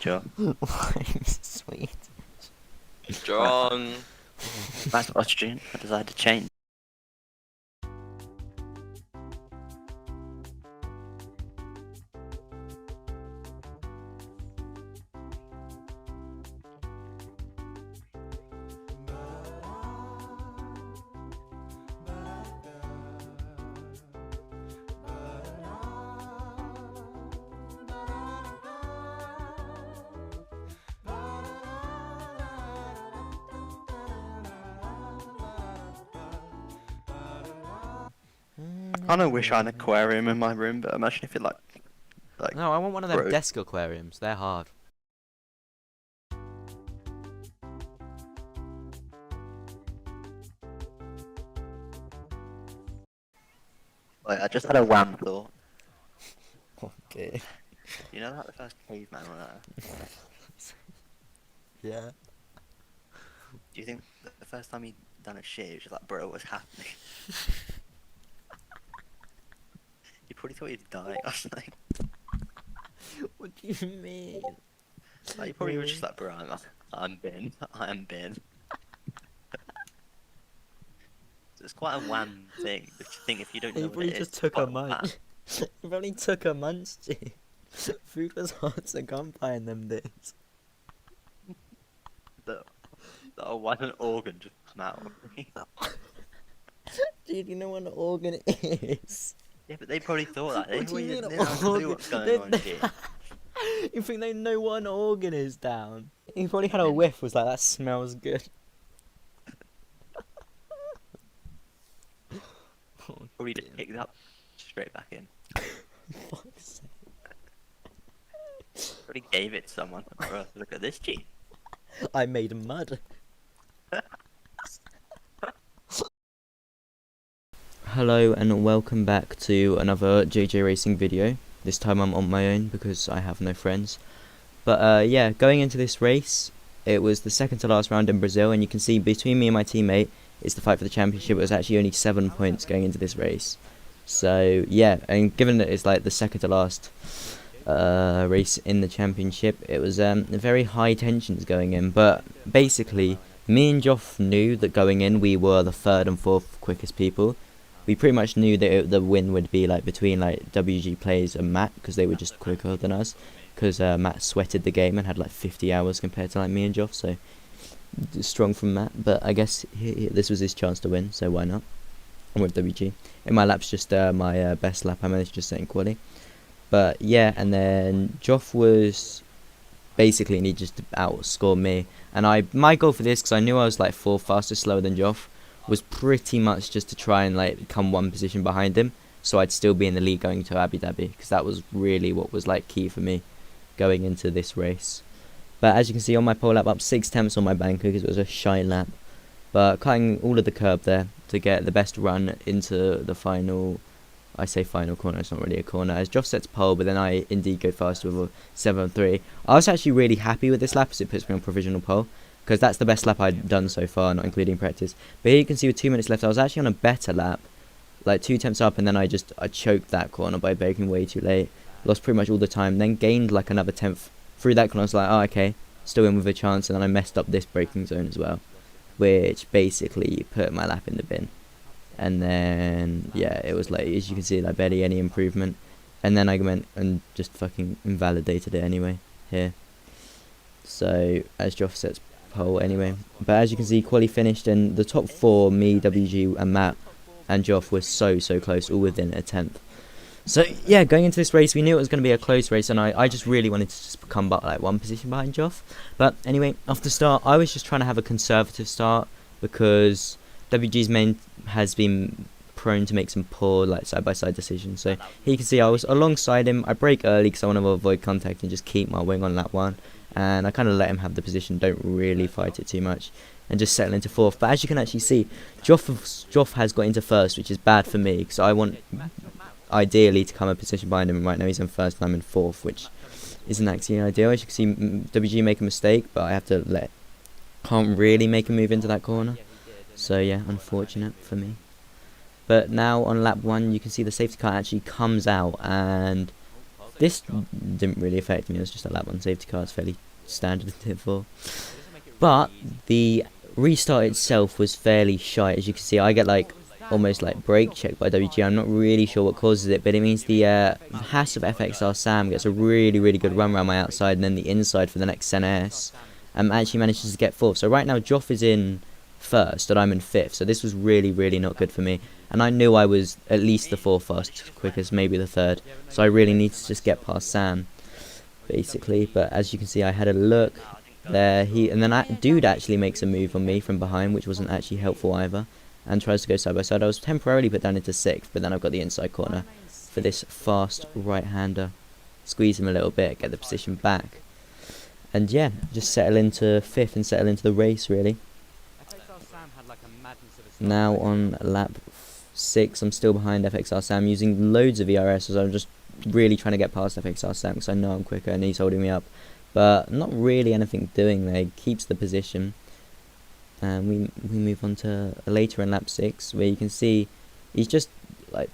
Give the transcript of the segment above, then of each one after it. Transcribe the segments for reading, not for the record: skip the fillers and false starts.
Joe. I'm sweet. Strong. That's Austrian. I decided to change. I kind of wish I had an aquarium in my room, but imagine if it like No, I want one of them broke. desk aquariums. They're hard. Like, I just had a wham thought. Okay. You know, like the first caveman on Earth. Yeah. Do you think that the first time he done a shit, he was just like, bro, what's happening? You probably thought he'd die or something. What do you mean? Like, you probably was just like, bro, I'm Ben. I am Ben. So it's quite a wham thing. But you think if you don't know He what probably it just is, took a quite wham. munch. He probably took a munch, G. Food was hard to come by in them days. That why an organ just come out of me? Dude, you know what an organ is? Yeah, but they probably thought that. They What do you probably mean didn't have a clue organ? what's going on here. You think they know what an organ is, down? He probably had a whiff, was like, that smells good. Oh, Probably just dear. picked it up straight back in. Fuck's sake. Probably gave it to someone. Bro, look at this G. I made mud. Hello and welcome back to another JJ Racing video. This time I'm on my own because I have no friends. But yeah, going into this race, it was the second to last round in Brazil, and you can see between me and my teammate, it's the fight for the championship. It was actually only 7 points going into this race. So yeah, and given that it's like the second to last race in the championship, it was very high tensions going in. But basically, me and Joff knew that going in we were the third and fourth quickest people. We pretty much knew that the win would be like between like WG Plays and Matt, because they were just quicker than us. Because Matt sweated the game and had like 50 hours compared to like me and Joff, so strong from Matt. But I guess this was his chance to win, so why not? I'm with WG. In my lap's just my best lap. I managed to set in quali. But yeah, and then Joff was basically needed to outscore me, and my goal for this, because I knew I was like fourth fastest, slower than Joff, was pretty much just to try and like come one position behind him, so I'd still be in the lead going to Abu Dhabi, because that was really what was like key for me going into this race. But as you can see on my pole lap, up 6 tenths on my banker because it was a shy lap, but cutting all of the curb there to get the best run into the final. I say final corner, it's not really a corner, as Joff sets pole, but then I indeed go fast with a 7.3. I was actually really happy with this lap as it puts me on provisional pole, because that's the best lap I'd done so far, not including practice. But here you can see with 2 minutes left, I was actually on a better lap, like 2 tenths up, and then I choked that corner by braking way too late. Lost pretty much all the time, then gained like another tenth through that corner. I was like, oh okay, still in with a chance, and then I messed up this braking zone as well, which basically put my lap in the bin. And then yeah, it was like, as you can see, like barely any improvement. And then I went and just fucking invalidated it anyway here. So as Joff sets pole anyway, but as you can see, quali finished, and the top 4, me, WG and Matt and Joff, were so close, all within a tenth. So yeah, going into this race, we knew it was going to be a close race, and I just really wanted to just come back like one position behind Joff. But anyway, off the start, I was just trying to have a conservative start, because WG's main has been prone to make some poor like side-by-side decisions. So here you can see I was alongside him. I brake early because I want to avoid contact and just keep my wing on lap 1, and I kind of let him have the position, don't really fight it too much, and just settle into 4th. But as you can actually see, Joff has got into 1st, which is bad for me, because I want ideally to come a position behind him, and right now he's in 1st and I'm in 4th, which isn't actually ideal. As you can see, WG make a mistake, but I have to can't really make a move into that corner. So yeah, unfortunate for me. But now on lap 1, you can see the safety car actually comes out, and This didn't really affect me. It was just a lap 1 safety car. It's fairly standard in Tip 4. But the restart itself was fairly shite. As you can see, I get like almost like brake checked by WG. I'm not really sure what causes it, but it means the Haas of FXR Sam gets a really good run around my outside, and then the inside for the next Senna S actually manages to get 4th. So right now Joff is in 1st and I'm in 5th, so this was really not good for me, and I knew I was at least the 4th fastest, quickest, maybe the 3rd, so I really need to just get past Sam basically. But as you can see, I had a look there, and then that dude actually makes a move on me from behind, which wasn't actually helpful either, and tries to go side by side. I was temporarily put down into 6th, but then I've got the inside corner for this fast right-hander, squeeze him a little bit, get the position back, and yeah, just settle into 5th and settle into the race really. Now on lap 6, I'm still behind FXR Sam, using loads of ERS, as I'm just really trying to get past FXR Sam because I know I'm quicker and he's holding me up, but not really anything doing there. He keeps the position, and we move on to later in lap 6, where you can see he's just like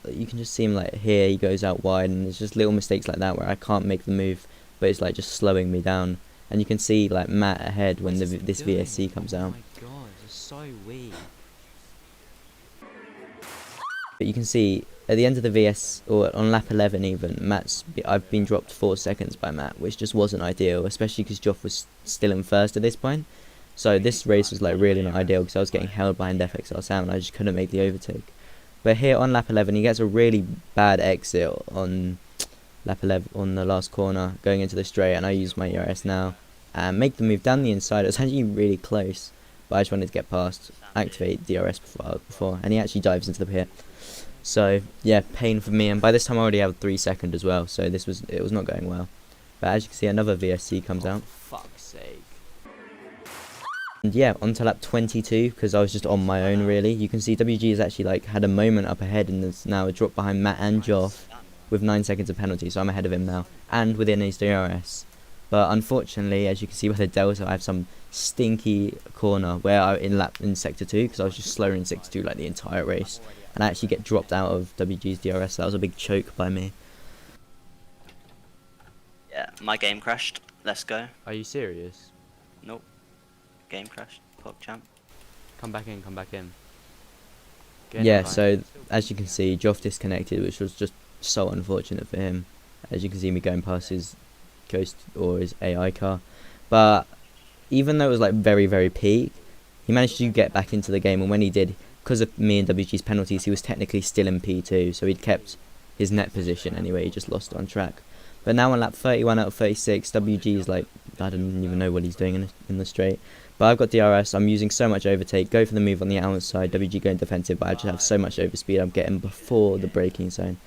you can just see him like here, he goes out wide, and there's just little mistakes like that where I can't make the move, but it's like just slowing me down. And you can see like Matt ahead when this VSC comes out. Oh my god, it's so weird. But you can see at the end of the VS, or on lap 11 even, I've been dropped 4 seconds by Matt, which just wasn't ideal, especially because Joff was still in 1st at this point. So this race was like really not ideal because I was getting held behind FXR Sam and I just couldn't make the overtake. But here on lap 11, he gets a really bad exit on lap 11 on the last corner going into the straight, and I use my ERS now and make the move down the inside. It was actually really close, but I just wanted to get past, activate DRS before, and he actually dives into the pit. So yeah, pain for me, and by this time I already have 3 seconds as well, so it was not going well. But as you can see, another VSC comes out. For fuck's sake. And yeah, on to lap 22, because I was just on my own really. You can see WG has actually like had a moment up ahead and is now a drop behind Matt and Joff with 9 seconds of penalty, so I'm ahead of him now, and within his DRS. But unfortunately, as you can see by the delta, I have some stinky corner where in sector 2, because I was just slower in sector 2 like the entire race, and I actually get dropped out of WG's DRS. That was a big choke by me. Yeah, my game crashed. Let's go. Are you serious? Nope. Game crashed. PogChamp. Come back in, come back in. Yeah, so as you can see, Joff disconnected, which was just so unfortunate for him. As you can see me going past his Ghost or his AI car. But even though it was like very peak, he managed to get back into the game, and when he did, because of me and WG's penalties, he was technically still in P2, so he'd kept his net position anyway, he just lost it on track. But now on lap 31 out of 36, WG is like, I don't even know what he's doing in the straight. But I've got DRS, I'm using so much overtake, go for the move on the outside, WG going defensive, but I just have so much overspeed, I'm getting before the braking zone.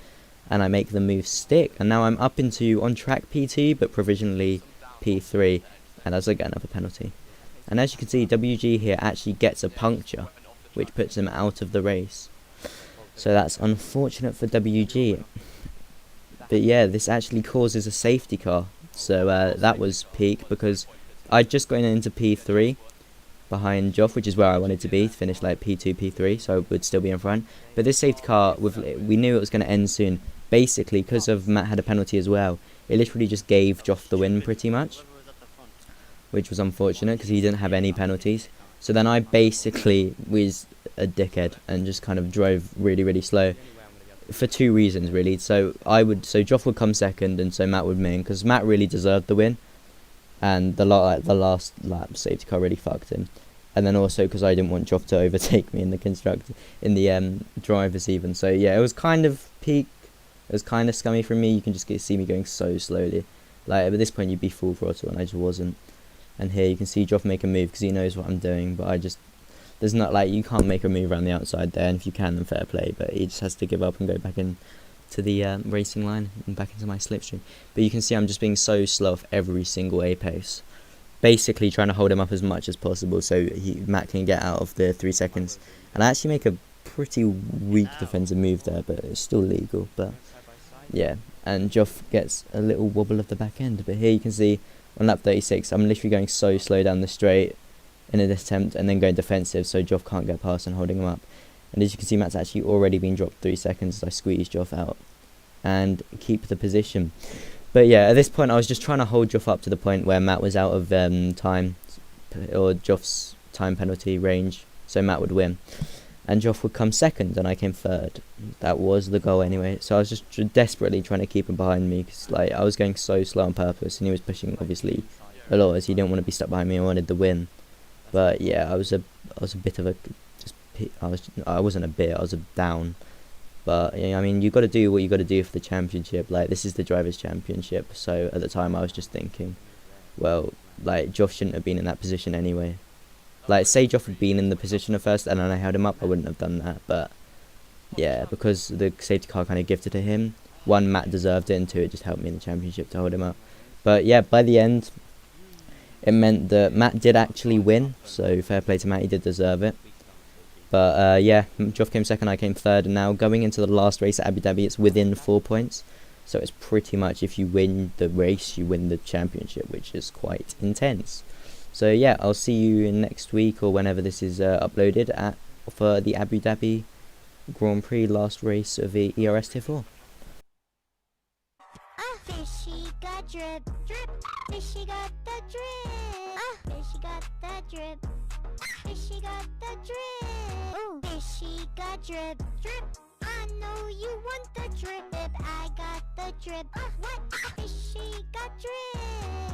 And I make the move stick, and now I'm up into on track P2, but provisionally P3, and as I get another penalty. And as you can see, WG here actually gets a puncture, which puts him out of the race. So that's unfortunate for WG. But yeah, this actually causes a safety car. So that was peak, because I'd just gotten into P3 behind Joff, which is where I wanted to be, to finish like P2, P3, so I would still be in front. But this safety car, we knew it was going to end soon. Basically, because of Matt had a penalty as well, it literally just gave Joff the win pretty much, which was unfortunate because he didn't have any penalties. So then I basically was a dickhead and just kind of drove really slow for 2 reasons really. So Joff would come second, and so Matt would main, because Matt really deserved the win, and the last lap safety car really fucked him. And then also because I didn't want Joff to overtake me in the drivers even. So yeah, it was kind of peak. It was kind of scummy from me. You can just see me going so slowly. Like at this point you'd be full throttle, and I just wasn't. And here you can see Joff make a move because he knows what I'm doing, but there's not like, you can't make a move around the outside there, and if you can, then fair play, but he just has to give up and go back in to the racing line and back into my slipstream. But you can see I'm just being so slow off every single A-pace, basically trying to hold him up as much as possible so Matt can get out of the 3 seconds. And I actually make a pretty weak defensive move there, but it's still legal. But yeah, and Joff gets a little wobble of the back end. But here you can see on lap 36, I'm literally going so slow down the straight in an attempt, and then going defensive so Joff can't get past and holding him up. And as you can see, Matt's actually already been dropped 3 seconds as I squeeze Joff out. and keep the position. But yeah, at this point I was just trying to hold Joff up to the point where Matt was out of time, or Joff's time penalty range, so Matt would win. And Joff would come second and I came third. That was the goal anyway. So I was just desperately trying to keep him behind me, because like, I was going so slow on purpose and he was pushing obviously a lot, as he didn't want to be stuck behind me. I wanted the win. But yeah, I was a bit of a, I wasn't a bit, I was a down. But yeah, I mean, you got to do what you got to do for the championship. Like, this is the Drivers' Championship. So at the time I was just thinking, well, like, Joff shouldn't have been in that position anyway. Like, say Joff had been in the position of first and then I held him up, I wouldn't have done that. But yeah, because the safety car kind of gifted to him, one, Matt deserved it, and two, it just helped me in the championship to hold him up. But yeah, by the end, it meant that Matt did actually win, so fair play to Matt, he did deserve it. But yeah, Joff came second, I came third, and now going into the last race at Abu Dhabi, it's within 4 points. So it's pretty much, if you win the race, you win the championship, which is quite intense. So yeah, I'll see you in next week or whenever this is uploaded for the Abu Dhabi Grand Prix last race of the ERS Tier 4. Fishy got drip, drip. Fishy got the drip. Fishy got the drip. Fishy got the drip. Ooh. Fishy got drip, drip. I know you want the drip. I got the drip. What? Fishy got drip.